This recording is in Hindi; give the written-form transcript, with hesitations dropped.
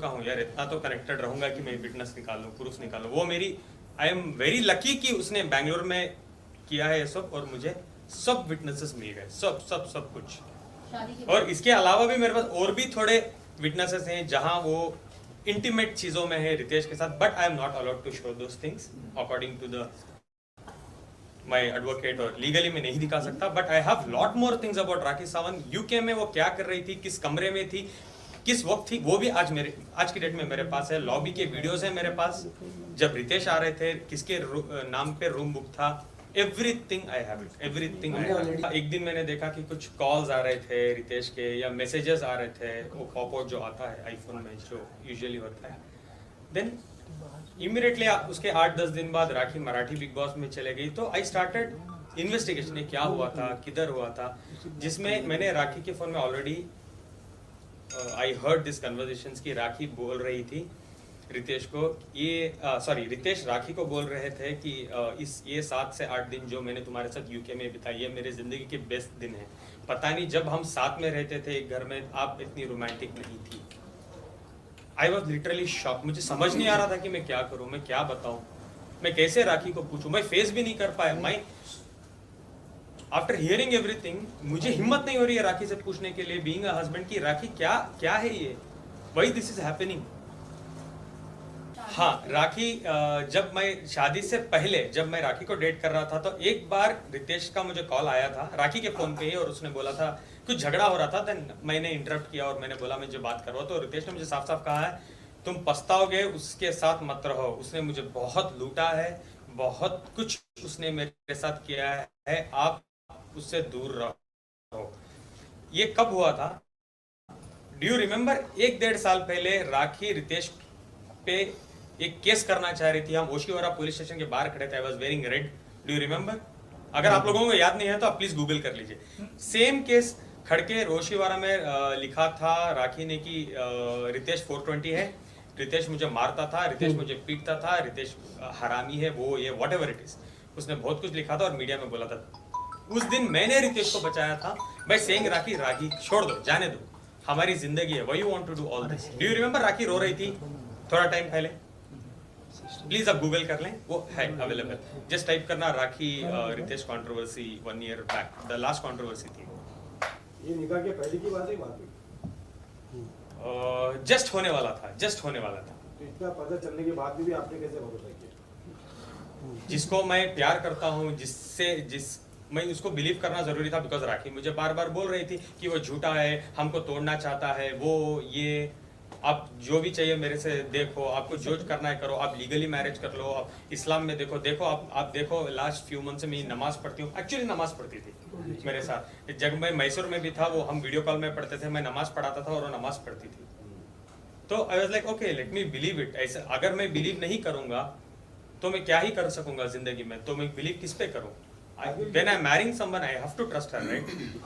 चुका हूँ यार, इतना तो कनेक्टेड रहूंगा कि मैं विटनेस निकालूं, प्रूफ निकालूं। वो मेरी, आई एम वेरी लकी कि उसने बैंगलोर में किया है ये सब, और मुझे सब विटनेसेस मिल गए, सब सब सब कुछ। और इसके अलावा भी मेरे पास और भी थोड़े विटनेसेस हैं जहां वो इंटीमेट चीजों में है रितेश के साथ, but I am not allowed to show those things according to the my advocate, और लीगली मैं नहीं दिखा सकता। But I have lot more things about Rakhi Sawant. UK में वो क्या कर रही थी, किस कमरे में थी, किस वक्त थी, वो भी आज की डेट में मेरे पास है। लॉबी के वीडियोस है मेरे पास, जब रितेश आ रहे थे, किसके नाम पे रूम बुक था, everything I have it, everything I have. एक दिन मैंने देखा कि कुछ कॉल्स आ रहे थे रितेश के, या मैसेजेस आ रहे थे, वो पॉपआउट जो आता है आईफोन में जो यूजुअली होता है। देन इमीडिएटली उसके 8-10 दिन बाद राखी मराठी बिग बॉस में चले गई, तो आई स्टार्टेड इन्वेस्टिगेशन, क्या हुआ था, किधर हुआ था, जिसमें मैंने राखी के फोन में already I heard this conversations की राखी बोल रही थी रितेश को, रितेश राखी को बोल रहे थे कि ये 7 से 8 दिन जो मैंने तुम्हारे साथ यूके में बिताई, ये मेरे जिंदगी के बेस्ट दिन है। पता नहीं जब हम साथ में रहते थे एक घर में, आप इतनी रोमांटिक नहीं थी। आई वॉज लिटरली शॉक, मुझे समझ नहीं आ रहा था कि मैं क्या करूं, मैं क्या बताऊं, मैं कैसे राखी को पूछूं, मैं फेस भी नहीं कर पाया। मैं आफ्टर हियरिंग एवरीथिंग, मुझे हिम्मत नहीं हो रही है राखी से पूछने के लिए, बीइंग अ हस्बैंड, की राखी क्या क्या है ये, वाई दिस इज हैपनिंग। हाँ, राखी जब मैं शादी से पहले, जब मैं राखी को डेट कर रहा था, तो एक बार रितेश का मुझे कॉल आया था राखी के फोन पे ही, और उसने बोला था कुछ झगड़ा हो रहा था। देन मैंने इंटरप्ट किया और मैंने बोला मैं जो बात कर रहा हूँ, तो रितेश ने मुझे साफ साफ कहा है तुम पछताओगे, उसके साथ मत रहो, उसने मुझे बहुत लूटा है, बहुत कुछ उसने मेरे साथ किया है, आप उससे दूर रहो। ये कब हुआ था, डू यू रिमेम्बर? 1-1.5 साल पहले राखी रितेश पे एक केस करना चाह रही थी, हम ओशिवारा पुलिस स्टेशन के बाहर खड़े थे, I was wearing red, do you remember? अगर आप लोगों को याद नहीं है तो आप प्लीज गूगल कर लीजिए। सेम केस खड़के रोशिवारा में लिखा था राखी ने कि रितेश 420 है, रितेश मुझे मारता था, रितेश मुझे पीटता था, रितेश हरामी है, वो ये व्हाटएवर इट इज, उसने बहुत कुछ लिखा था और मीडिया में बोला था। उस दिन मैंने रितेश को बचाया था बाय सेइंग राखी राखी छोड़ दो, जाने दो, हमारी जिंदगी है, why you want to do all this. Do you remember? Rakhi रो रही थी थोड़ा टाइम पहले, प्लीज आप गूगल कर लें, वो है अवेलेबल, जस्ट टाइप करना Rakhi Ritesh controversy 1 year back, the last controversy थी। ये निकाह के पहले की बात है, बात जस्ट होने वाला था, जस्ट होने वाला था। तो इतना पता चलने के बाद भी आपने कैसे भरोसा किया? जिसको मैं प्यार करता हूँ, मैं उसको बिलीव करना जरूरी था, बिकॉज राखी मुझे बार बार बोल रही थी कि वो झूठा है, हमको तोड़ना चाहता है, वो ये, आप जो भी चाहिए मेरे से देखो, आपको जो करना है करो, आप लीगली मैरिज कर लो, आप इस्लाम में देखो आप देखो, लास्ट फ्यू मंथ से मैं नमाज पढ़ती हूँ, एक्चुअली नमाज पढ़ती थी मेरे साथ, जब मैं मैसूर में भी था, वो हम वीडियो कॉल में पढ़ते थे, मैं नमाज पढ़ाता था और वो नमाज पढ़ती थी। तो I was like okay, let me believe it. ऐसे अगर मैं बिलीव नहीं करूंगा तो मैं क्या ही कर सकूंगा जिंदगी में, तो मैं बिलीव किस पे करूं? When I am marrying someone I have to trust her, right?